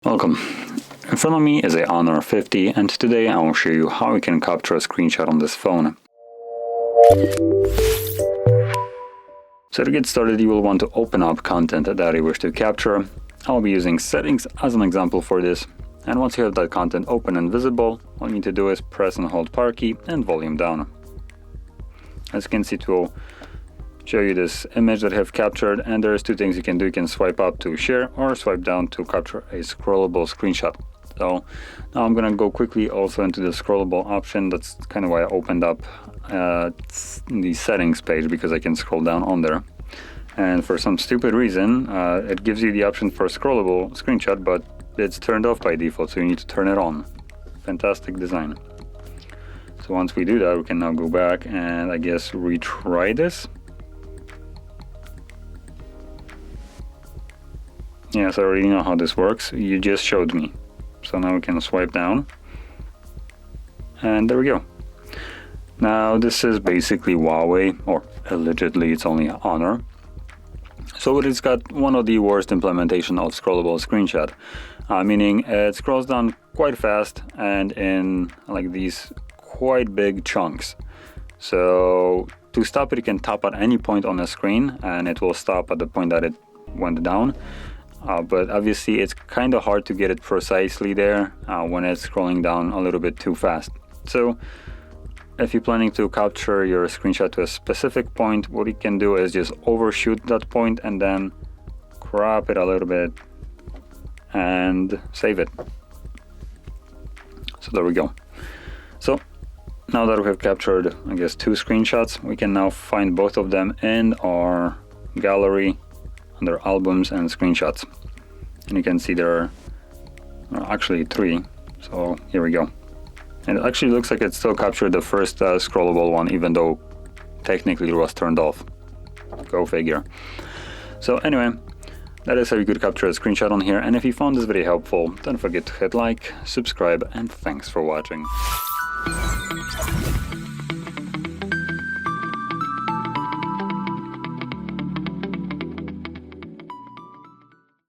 Welcome. In front of me is a Honor 50 and today I will show you how you can capture a screenshot on this phone. So to get started, you will want to open up content that you wish to capture. I'll be using settings as an example for this, and once you have that content open and visible, all you need to do is press and hold power key and volume down. As you can see, it will show you this image that I have captured, and there's two things you can do. You can swipe up to share or swipe down to capture a scrollable screenshot. So now I'm gonna go quickly also into the scrollable option. That's kind of why I opened up the settings page, because I can scroll down on there. And for some stupid reason, it gives you the option for scrollable screenshot, but it's turned off by default, so you need to turn it on. Fantastic design. So once we do that, we can now go back and I guess retry this. Yes, I already know how this works. You just showed me. So now we can swipe down. And there we go. Now this is basically Huawei, or allegedly it's only Honor. So it's got one of the worst implementation of scrollable screenshot. Meaning it scrolls down quite fast and in like these quite big chunks. So to stop it, you can tap at any point on the screen and it will stop at the point that it went down. But obviously it's kind of hard to get it precisely there when it's scrolling down a little bit too fast. So if you're planning to capture your screenshot to a specific point, what you can do is just overshoot that point and then crop it a little bit and save it. So there we go. So now that we have captured, I guess, two screenshots, we can now find both of them in our gallery under albums and screenshots, and you can see there are actually three. So here we go, and it actually looks like it still captured the first scrollable one, even though technically it was turned off. Go figure. So anyway, that is how you could capture a screenshot on here, and if you found this video helpful, don't forget to hit like, subscribe, and thanks for watching.